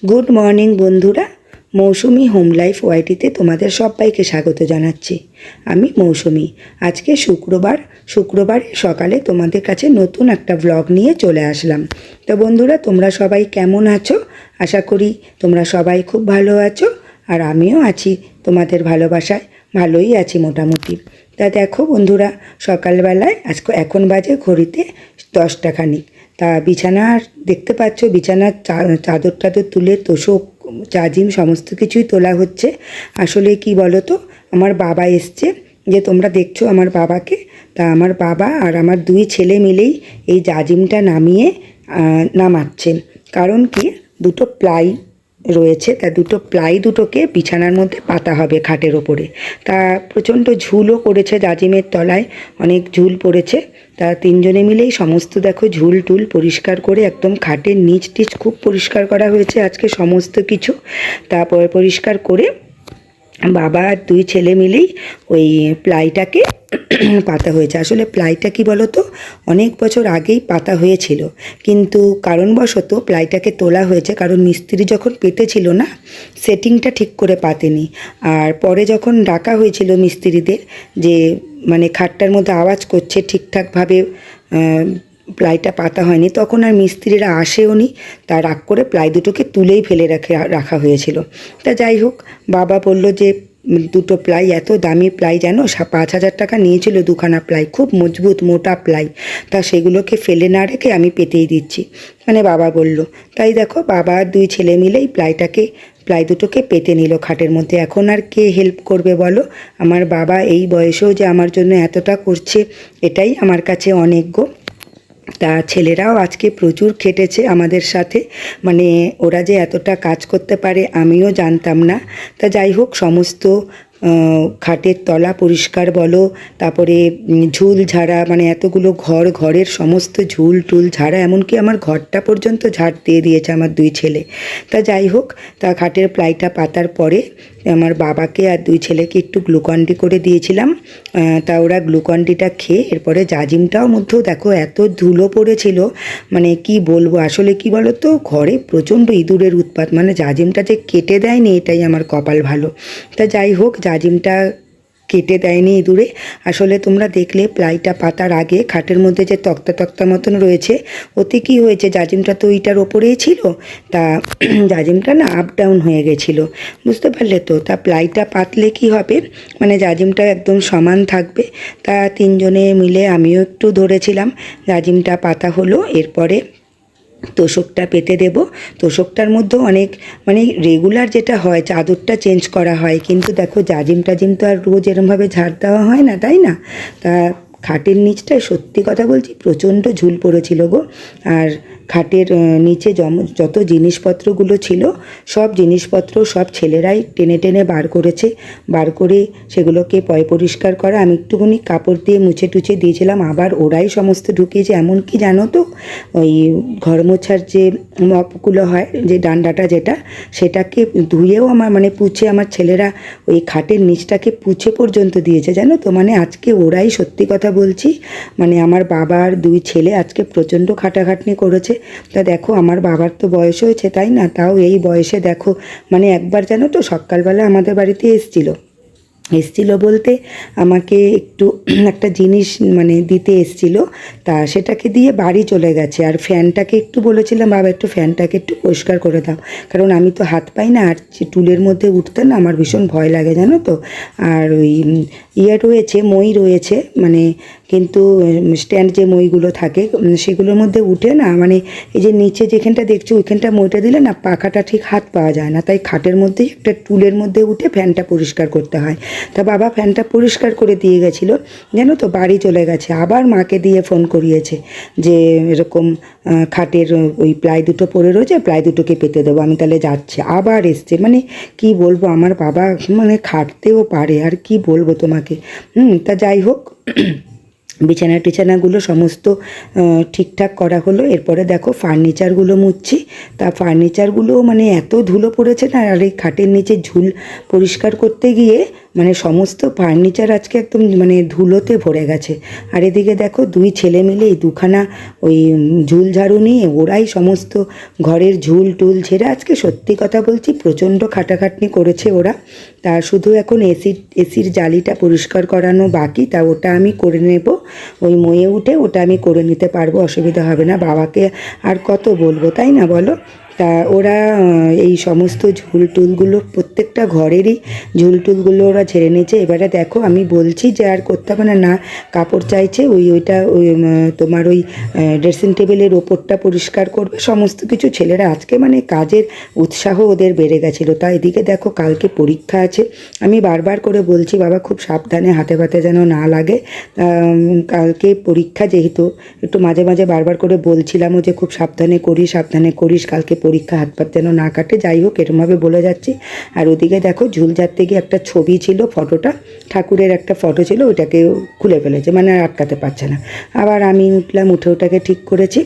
Good morning বন্ধুরা, মৌসুমি home life ওয়াইটিতে তোমাদের সবাইকে স্বাগত জানাচ্ছি। আমি মৌসুমি। আজকে শুক্রবার সকালে তোমাদের কাছে নতুন একটা ব্লগ নিয়ে চলে আসলাম। তো বন্ধুরা, তোমরা সবাই কেমন আছো? আশা করি তোমরা সবাই খুব ভালো আছো, আর আমিও আছি তোমাদের ভালোবাসায়, ভালোই আছি মোটামুটি। তা দেখো বন্ধুরা, সকালবেলায় এখন বাজে ঘড়িতে 10টা খানিক। তা বিছানার দেখতে পাচ্ছ, বিছানার চাদর টাদর তুলে তোষক চাজিম সমস্ত কিছুই তোলা হচ্ছে। আসলে কি বলো তো, আমার বাবা এসছে, যে তোমরা দেখছো আমার বাবাকে। তা আমার বাবা আর আমার দুই ছেলে মিলেই এই জাজিমটা নামাচ্ছে। কারণ কি, দুটো প্লাই রয়েছে, তা দুটোকে বিছানার মধ্যে পাতা হবে খাটের ওপরে। তা প্রচণ্ড ঝুলও করেছে, জাজিমের তলায় অনেক ঝুল পড়েছে। তা তিনজনে মিলেই সমস্ত দেখো ঝুল টুল পরিষ্কার করে একদম খাটের নিচ টিচ খুব পরিষ্কার করা হয়েছে আজকে সমস্ত কিছু। তারপর পরিষ্কার করে বাবা আর দুই ছেলে মিলেই ওই প্লাইটাকে পাতা হয়েছে। আসলে প্লাইটা কি বলো তো, অনেক বছর আগেই পাতা হয়েছিল, কিন্তু কারণবশত প্লাইটাকে তোলা হয়েছে, কারণ মিস্ত্রি যখন পেতেছিল না, সেটিংটা ঠিক করে পাতেনি। আর পরে যখন ডাকা হয়েছিল মিস্ত্রিদের, যে মানে খাটটার মধ্যে আওয়াজ করছে, ঠিকঠাকভাবে প্লাইটা পাতা হয়নি, তখন আর মিস্ত্রিরা আসেও নি। তা রাগ করে প্লাই দুটোকে তুলেই ফেলে রাখা হয়েছিল। তা যাই হোক, বাবা বলল যে দুটো প্লাই, এত দামি প্লাই যেন 5,000 টাকা নিয়েছিল দুখানা প্লাই, খুব মজবুত মোটা প্লাই। তা সেগুলোকে ফেলে না রেখে আমি পেতেই দিচ্ছি, মানে বাবা বলল। তাই দেখো, বাবা আর দুই ছেলে মিলেই প্লাই দুটোকে পেতে নিল খাটের মধ্যে। এখন আর কে হেল্প করবে বলো? আমার বাবা এই বয়সেও যে আমার জন্য এতটা করছে, এটাই আমার কাছে অনেক গো। তা ছেলেরাও আজকে প্রচুর খেটেছে আমাদের সাথে, মানে ওরা যে এতটা কাজ করতে পারে আমিও জানতাম না। তা যাই হোক, সমস্ত খাটের তলা পরিষ্কার বলো, তারপরে ঝুল ঝাড়া, মানে এতগুলো ঘরের সমস্ত ঝুল টুল ঝাড়া, এমনকি আমার ঘরটা পর্যন্ত ঝাড় দিয়ে দিয়েছে আমার দুই ছেলে। তা যাই হোক, তা খাটের প্লাইটা পাতার পরে আমার বাবাকে আর দুই ছেলেকে একটু গ্লুকন্ডি করে দিয়েছিলাম। তা ওরা গ্লুকন্ডিটা খেয়ে এরপরে জাজিমটাও মধ্যেও দেখো এত ধুলো পড়েছিল, মানে কি বলবো। আসলে কি বলো তো, ঘরে প্রচণ্ড ইঁদুরের উৎপাত, মানে জাজিমটা যে কেটে দেয়নি এটাই আমার কপাল ভালো। তা যাই হোক, জাজিমটা কেটে দেয়নি ইঁদুরে। আসলে তোমরা দেখলে প্লাইটা পাতার আগে খাটের মধ্যে যে তক্তা মতন রয়েছে, ওতে কি হয়েছে, জাজিমটা তো ওইটার ওপরেই ছিল। তা জাজিমটা না আপ ডাউন হয়ে গেছিলো, বুঝতে পারলে তো। তা প্লাইটা পাতলে কি হবে, মানে জাজিমটা একদম সমান থাকবে। তা তিনজনে মিলে আমিও একটু ধরেছিলাম, জাজিমটা পাতা হলো। এরপরে তোষকটা পেতে দেব। তোষকটার মধ্যেও অনেক, মানে রেগুলার যেটা হয় চাদরটা চেঞ্জ করা হয়, কিন্তু দেখো জাজিম টাজিম তো আর রোজ এরমভাবে ঝাড় দেওয়া হয় না, তাই না? তা খাটের নিচটায় সত্যি কথা বলছি প্রচণ্ড ঝুল পড়েছিল গো। আর খাটের নিচে যত জিনিসপত্রগুলো ছিল, সব জিনিসপত্র সব ছেলেরাই টেনে টেনে বার করে সেগুলোকে পরিষ্কার করা। আমি একটুখানি কাপড় দিয়ে মুছে টুছে দিয়েছিলাম, আবার ওরাই সমস্ত ঢুকিয়েছে। এমনকি জানো তো, ওই ঘর মোছার যে মপগুলো হয়, যে ডান্ডাটা যেটা, সেটাকে ধুয়েও পুছে আমার ছেলেরা ওই খাটের নিচটাকে পুছে পর্যন্ত দিয়েছে, জানো তো। মানে আজকে ওরাই, সত্যি কথা বলছি, মানে আমার বাবার দুই ছেলে আজকে প্রচণ্ড খাটাখাটনি করেছে। তা দেখো, আমার বাবার তো বয়স হয়েছে, তাই না? তাও এই বয়সে দেখো, মানে একবার জানো তো সকালবেলা আমাদের বাড়িতে এসছিল বলতে আমাকে একটু একটা জিনিস দিতে এসছিল। তা সেটাকে দিয়ে বাড়ি চলে গেছে। আর ফ্যানটাকে একটু বলেছিলাম, বাবা একটু ফ্যানটাকে একটু পরিষ্কার করে দাও, কারণ আমি তো হাত পাই না, আর টুলের মধ্যে উঠতে না আমার ভীষণ ভয় লাগে, জানো তো। আর ওই মই রয়েছে, কিন্তু স্ট্যান্ড যে মইগুলো থাকে সেগুলোর মধ্যে উঠে না, এই যে নিচে যেখানটা দেখছো ওইখানটা মইটা দিলে না পাখাটা ঠিক হাত পাওয়া যায় না, তাই খাটের মধ্যেই একটা টুলের মধ্যে উঠে ফ্যানটা পরিষ্কার করতে হয়। তা বাবা ফ্যানটা পরিষ্কার করে দিয়ে গেছিলো, জানো তো, বাড়ি চলে গেছে। আবার মাকে দিয়ে ফোন করিয়েছে যে এরকম খাটের ওই প্লাই দুটো পড়ে রয়েছে, প্লাই দুটোকে পেতে দেবো, আমি তাহলে যাচ্ছি। আবার এসছে, কি বলবো, আমার বাবা খাটতেও পারে, আর কি বলবো তোমাকে। তা যাই হোক, বিছানাগুলো সমস্ত ঠিকঠাক করা হলো। এরপরে দেখো ফার্নিচারগুলো মুছছি। তা ফার্নিচারগুলো এত ধুলো পড়েছে না, আর এই খাটের নিচে ঝুল পরিষ্কার করতে গিয়ে মানে সমস্ত ফার্নিচার আজকে একদম মানে ধুলোতে ভরে গেছে। আর এদিকে দেখো দুই ছেলে মিলে এই দুখানা ওই ঝুল ঝাড়ু নিয়ে ওরাই সমস্ত ঘরের ঝুল টুল ঝেড়ে আজকে সত্যি কথা বলছি প্রচণ্ড খাটাখাটনি করেছে ওরা। তা শুধু এখন এসির জালিটা পরিষ্কার করানো বাকি, তা ওটা আমি করে নেব। ওই ময়ে উঠে ওটা আমি করে নিতে পারবো, অসুবিধা হবে না। বাবাকে আর কত বলবো, তাই না বলো? তা ওরা এই সমস্ত ঝুল টুলগুলো প্রত্যেকটা ঘরেরই ঝুল টুলগুলো ওরা ঝেড়ে নিয়েছে। এবারে দেখো আমি বলছি যে আর করতে হবে না, না কাপড় চাইছে ওইটা তোমার ওই ড্রেসিং টেবিলের ওপরটা পরিষ্কার করবে সমস্ত কিছু। ছেলেরা আজকে মানে কাজের উৎসাহ ওদের বেড়ে গেছিলো। তা এদিকে দেখো কালকে পরীক্ষা আছে, আমি বারবার করে বলছি বাবা খুব সাবধানে হাতে পাতে যেন না লাগে। কালকে পরীক্ষা যেহেতু একটু মাঝে মাঝে বারবার করে বলছিলামও যে খুব সাবধানে করিস কালকে পরীক্ষা, হাত পাত যেন না কাটে। যাই হোক এরমভাবে বলে যাচ্ছি। আর ওদিকে দেখো ঝুল ঝাড়তে গিয়ে একটা ছবি ছিল, ফটোটা ঠাকুরের একটা ফটো ছিল, ওইটাকে খুলে ফেলেছে, মানে আর আটকাতে পারছে না। আবার আমি উঠলাম, উঠে ওটাকে ঠিক করেছি।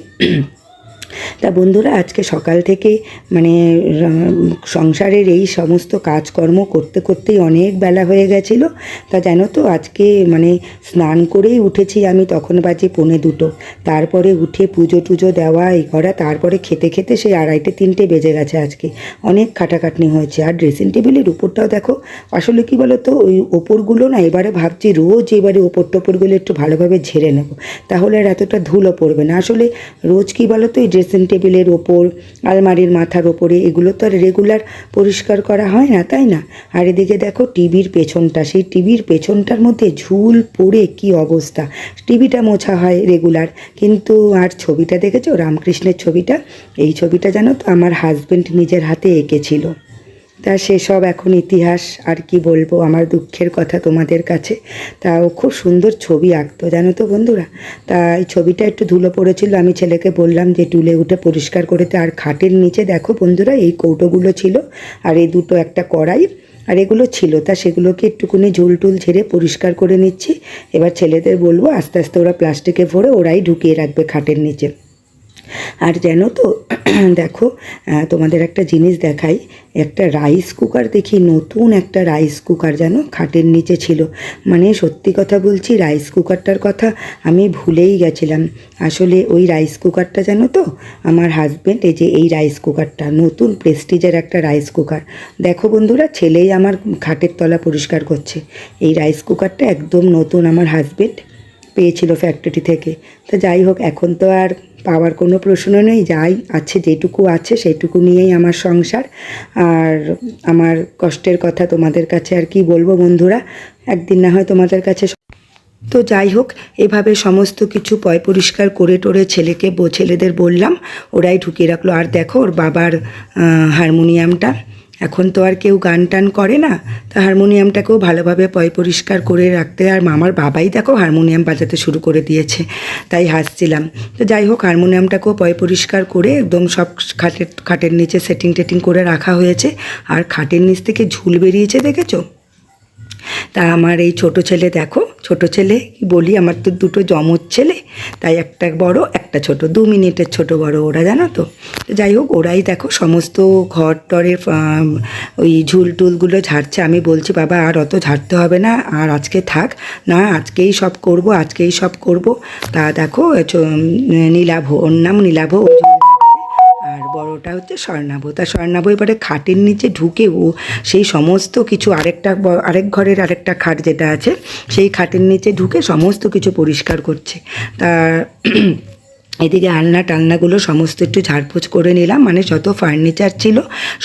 তা বন্ধুরা আজকে সকাল থেকে মানে সংসারের এই সমস্ত কাজকর্ম করতে করতেই অনেক বেলা হয়ে গেছিলো। তা জানো তো আজকে মানে স্নান করেই উঠেছি আমি, তখন বাজে 1:45। তারপরে উঠে পুজো টুজো দেওয়া এই করা, তারপরে খেতে খেতে সেই 2:30-3টে বেজে গেছে। আজকে অনেক খাটাখাটনি হয়েছে। আর ড্রেসিং টেবিলের উপরটাও দেখো, আসলে কি বলো তো ওই ওপরগুলো না এবারে ভাবছি রোজ এবারে ওপর টোপরগুলো একটু ভালোভাবে ঝেড়ে নেব, তাহলে আর এতটা ধুলো পড়বে না। আসলে রোজ কি বলো তো এই ড্রেসিং টেবিলের ওপর, আলমারির মাথার ওপরে এগুলো তো আর রেগুলার পরিষ্কার করা হয় না, তাই না? আর এদিকে দেখো টিভির পেছনটা, সেই টিভির পেছনটার মধ্যে ঝুল পড়ে কি অবস্থা। টিভিটা মোছা হয় রেগুলার, কিন্তু আর ছবিটা দেখেছো রামকৃষ্ণের ছবিটা, এই ছবিটা জানো তো আমার হাজব্যান্ড নিজের হাতে এঁকেছিল। তা সেসব এখন ইতিহাস, আর কি বলবো আমার দুঃখের কথা তোমাদের কাছে। তা ও খুব সুন্দর ছবি আঁকতো জানো তো বন্ধুরা। তা এই ছবিটা একটু ধুলো পড়েছিল, আমি ছেলেকে বললাম যে টুলে উঠে পরিষ্কার করে দে। আর খাটের নিচে দেখো বন্ধুরা এই কৌটোগুলো ছিল, আর এই দুটো একটা কড়াই আর এগুলো ছিল, তা সেগুলোকে একটুকুনি ঝুল টুল ঝেড়ে পরিষ্কার করে নিচ্ছি। এবার ছেলেদের বলবো আস্তে আস্তে ওরা প্লাস্টিকে ভরে ওরাই ঢুকিয়ে রাখবে খাটের নিচে। আর জানো তো দেখো তোমাদের একটা জিনিস দেখাই, একটা রাইস কুকার দেখি, নতুন একটা রাইস কুকার জানো খাটের নিচে ছিল। মানে সত্যি কথা বলছি রাইস কুকারটার কথা আমি ভুলেই গেছিলাম। আসলে ওই রাইস কুকারটা জানো তো আমার হাজব্যান্ড, এই যে এই রাইস কুকারটা নতুন প্রেস্টিজের একটা রাইস কুকার। দেখো বন্ধুরা ছেলেই আমার খাটের তলা পরিষ্কার করছে। এই রাইস কুকারটা একদম নতুন আমার হাজব্যান্ড পেয়েছিল ফ্যাক্টরি থেকে। তা যাই হোক এখন তো আর পাওয়ার কোনো প্রশ্ন নেই, যাই আছে যেটুকু আছে সেইটুকু নিয়েই আমার সংসার। আর আমার কষ্টের কথা তোমাদের কাছে আর কি বলবো বন্ধুরা, একদিন না হয় তোমাদের কাছে। তো যাই হোক এভাবে সমস্ত কিছু পরিষ্কার করে টোরে ছেলেদের বললাম, ওরাই ঢুকিয়ে রাখলো। আর দেখো ওর বাবার হারমোনিয়ামটা, এখন তো আর কেউ গান টান করে না, তা হারমোনিয়ামটাকেও ভালোভাবে পরিষ্কার করে রাখতে। আর মামার বাবাই দেখো হারমোনিয়াম বাজাতে শুরু করে দিয়েছে, তাই হাসছিলাম। তো যাই হোক হারমোনিয়ামটাকেও পরিষ্কার করে একদম সব খাটের নিচে সেটিং টেটিং করে রাখা হয়েছে। আর খাটের নিচ থেকে ঝুল বেরিয়েছে দেখেছো? তা আমার এই ছোট ছেলে দেখো, ছোট ছেলে কি বলি, আমার তো দুটো জমজ ছেলে, তাই একটা বড় একটা ছোট, 2 মিনিটের ছোট বড় ওরা জানো তো। যাই হোক ওরাই দেখো সমস্ত ঘর টরের ওই ঝুল টুলগুলো ঝাড়ছে। আমি বলছি বাবা আর অত ঝাড়তে হবে না, আর আজকে থাক না, আজকেই সব করব। তা দেখো নীলাভ, ওর নাম নীলাভ, আর বড়টা হচ্ছে স্বর্ণাভ। তা স্বর্ণাভ এবারে খাটের নিচে ঢুকে ও সেই সমস্ত কিছু আরেক ঘরের আরেকটা খাট যেটা আছে সেই খাটের নিচে ঢুকে সমস্ত কিছু পরিষ্কার করছে। তা এদিকে আলনা টালনাগুলো সমস্ত একটু ঝাড়পোছ করে নিলাম, মানে যত ফার্নিচার ছিল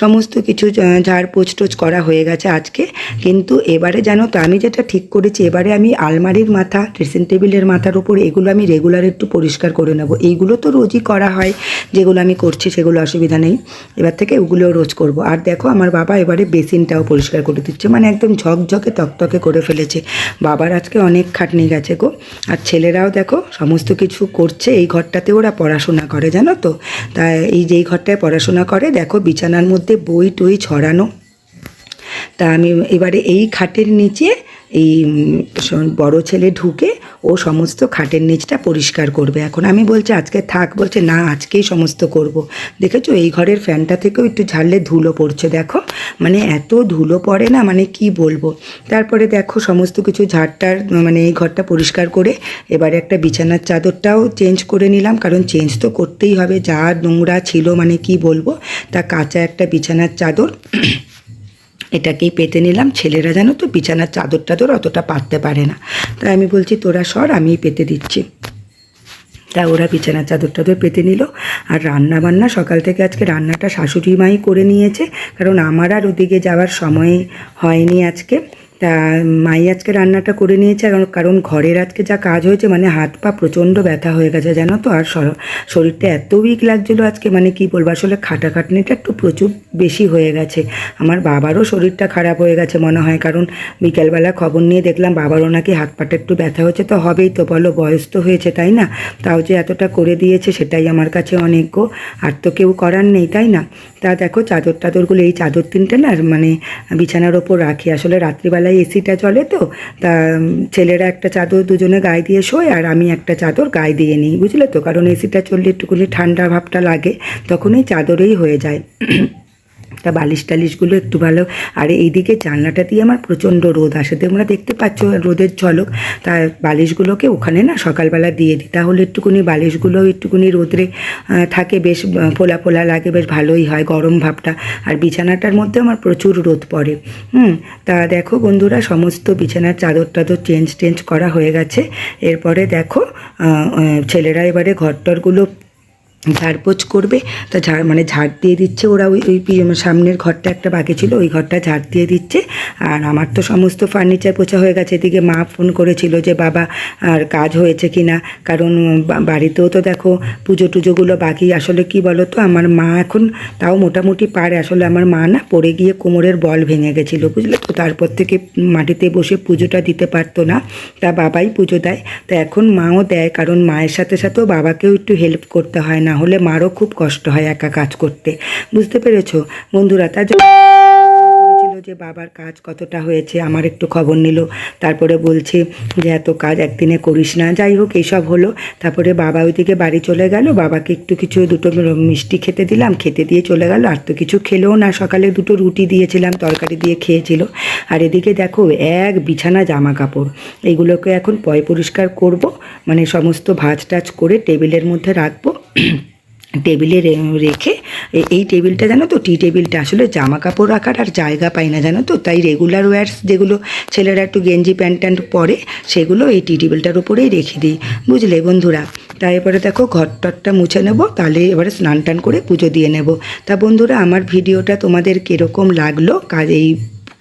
সমস্ত কিছু ঝাড়পোছ টোছ করা হয়ে গেছে আজকে। কিন্তু এবারে জানো তো আমি যেটা ঠিক করেছি, এবারে আমি আলমারির মাথা, ড্রেসিং টেবিলের মাথার উপর এগুলো আমি রেগুলার একটু পরিষ্কার করে নেব। এইগুলো তো রোজই করা হয়, যেগুলো আমি করছি সেগুলো অসুবিধা নেই, এবার থেকে ওগুলোও রোজ করব। আর দেখো আমার বাবা এবারে বেসিনটাও পরিষ্কার করে দিচ্ছে, মানে একদম ঝকঝকে তকতকে করে ফেলেছে। বাবার আজকে অনেক খাটনি গেছে গো। আর ছেলেরাও দেখো সমস্ত কিছু করছে। এই ঘরটাতে ওরা পড়াশোনা করে জানো তো, তাই এই যেই ঘরটায় পড়াশোনা করে দেখো বিছানার মধ্যে বই টই ছড়ানো। তা আমি এবারে এই খাটের নিচে এই বড় ছেলে ঢুকে ও সমস্ত খাটের নিচটা পরিষ্কার করবে। এখন আমি বলছি আজকে থাক, বলছে না আজকেই সমস্ত করব। দেখেছো এই ঘরের ফ্যানটা থেকেও একটু ঝাড়লে ধুলো পড়ছে, দেখো মানে এত ধুলো পড়ে না, মানে কি বলবো। তারপরে দেখো সমস্ত কিছু ঝাড়টার মানে এই ঘরটা পরিষ্কার করে এবারে একটা বিছানার চাদরটাও চেঞ্জ করে নিলাম, কারণ চেঞ্জ তো করতেই হবে, যা নোংরা ছিল মানে কি বলবো। তা কাঁচা একটা বিছানার চাদর এটাকেই পেতে নিলাম। ছেলেরা জানো তো বিছানার চাদর টাদর অতটা পাততে পারে না, তাই আমি বলছি তোরা সর, আমিই পেতে দিচ্ছি। তা ওরা বিছানার চাদর টাদর পেতে নিল। আর রান্না বান্না সকাল থেকে আজকে রান্নাটা শাশুড়ি মাই করে নিয়েছে, কারণ আমার আর ওদিকে যাওয়ার সময় হয়নি আজকে। তা মাই আজকে রান্নাটা করে নিয়েছে, কারণ ঘরের আজকে যা কাজ হয়েছে মানে হাত পা প্রচণ্ড ব্যথা হয়ে গেছে জানো তো। আর শরীরটা এত উইক লাগছিলো আজকে, মানে কি বলবো, আসলে খাটাখাটনিটা একটু প্রচুর বেশি হয়ে গেছে। আমার বাবারও শরীরটা খারাপ হয়ে গেছে মনে হয়, কারণ বিকেলবেলা খবর নিয়ে দেখলাম বাবারও নাকি হাত পাটা একটু ব্যথা হচ্ছে। তো হবেই তো, বলো বয়স তো হয়েছে তাই না। তাও যে এতটা করে দিয়েছে সেটাই আমার কাছে অনেক গো, আর তো কেউ করার নেই তাই না। তা দেখো চাদর টাদরগুলো, এই চাদর তিনটে না মানে বিছানার ওপর রাখি, আসলে রাত্রিবেলায় এসিটা চলে তো। তা ছেলেরা একটা চাদর দুজনে গায়ে দিয়ে শোয়, আর আমি একটা চাদর গায়ে দিয়ে নিই, বুঝলে তো, কারণ এসিটা চললে একটুখানি ঠান্ডা ভাবটা লাগে, তখন এই চাদরেই হয়ে যায়। তা বালিশ টালিশগুলো একটু ভালো। আর এইদিকে জানলাটা দিয়ে আমার প্রচণ্ড রোদ আসে, তোমরা দেখতে পাচ্ছ রোদের ঝলক। তা বালিশগুলোকে ওখানে না সকালবেলা দিয়ে দিই, তাহলে একটুকুনি বালিশগুলো একটুকুনি রোদরে থাকে, বেশ ফোলা ফোলা লাগে, বেশ ভালোই হয় গরম ভাবটা। আর বিছানাটার মধ্যে আমার প্রচুর রোদ পড়ে। তা দেখো বন্ধুরা সমস্ত বিছানার চাদর টাদর চেঞ্জ করা হয়ে গেছে। এরপরে দেখো ছেলেরা এবারে ঘরটরগুলো ঝাড়পোছ করবে। তা ঝাড় দিয়ে দিচ্ছে ওরা, ওই সামনের ঘরটা একটা বাকি ছিল ওই ঘরটা ঝাড় দিয়ে দিচ্ছে। আর আমার তো সমস্ত ফার্নিচার পোছা হয়ে গেছে। এদিকে মা ফোন করেছিল যে বাবা আর কাজ হয়েছে কি না, কারণ বাড়িতেও তো দেখো পুজো টুজোগুলো বাকি। আসলে কি বলো তো, আমার মা এখন তাও মোটামুটি পারে, আসলে আমার মা না পড়ে গিয়ে কোমরের বল ভেঙে গেছিলো, বুঝলে তো। তারপর থেকে মাটিতে বসে পুজোটা দিতে পারতো না, তা বাবাই পুজো দেয়। তা এখন মাও দেয়, কারণ মায়ের সাথে সাথেও বাবাকেও একটু হেল্প করতে হয়, না হলে মারও খুব কষ্ট হয় একা কাজ করতে, বুঝতে পেরেছো বন্ধুরা। তার জন্য যে বাবার কাজ কতটা হয়েছে আমার একটু খবর নিল, তারপরে বলছে যে এত কাজ একদিনে করিস না। যাই হোক এইসব হলো। তারপরে বাবা ওইদিকে বাড়ি চলে গেল, বাবাকে একটু কিছু দুটো মিষ্টি খেতে দিলাম, খেতে দিয়ে চলে গেল। আর তো কিছু খেলেও না, সকালে দুটো রুটি দিয়েছিলাম তরকারি দিয়ে খেয়েছিল। আর এদিকে দেখো এক বিছানা জামা কাপড়, এইগুলোকে এখন পরিষ্কার করব, মানে সমস্ত ভাঁজ টাজ করে টেবিলের মধ্যে রাখবো। টেবিলে রেখে, এই টেবিলটা জানো তো টি টেবিলটা, আসলে জামা কাপড় রাখার আর জায়গা পাই না জানো তো, তাই রেগুলার ওয়্যার্স যেগুলো ছেলেরা একটু গেঞ্জি প্যান্ট ট্যান্ট পরে সেগুলো এই টি টেবিলটার উপরেই রেখে দিই, বুঝলে বন্ধুরা। তাই এবারে দেখো ঘরটরটা মুছে নেব, তাহলে এবারে স্নান টান করে পুজো দিয়ে নেব। তা বন্ধুরা আমার ভিডিওটা তোমাদের কীরকম লাগলো, এই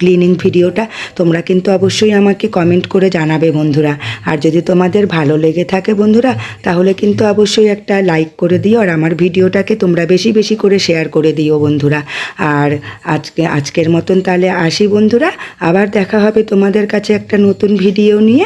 ক্লিনিং ভিডিওটা তোমরা কিন্তু অবশ্যই আমাকে কমেন্ট করে জানাবে বন্ধুরা। আর যদি তোমাদের ভালো লেগে থাকে বন্ধুরা, তাহলে কিন্তু অবশ্যই একটা লাইক করে দিও, আর আমার ভিডিওটাকে তোমরা বেশি বেশি করে শেয়ার করে দিও বন্ধুরা। আর আজকের মতন তাহলে আসি বন্ধুরা, আবার দেখা হবে তোমাদের কাছে একটা নতুন ভিডিও নিয়ে।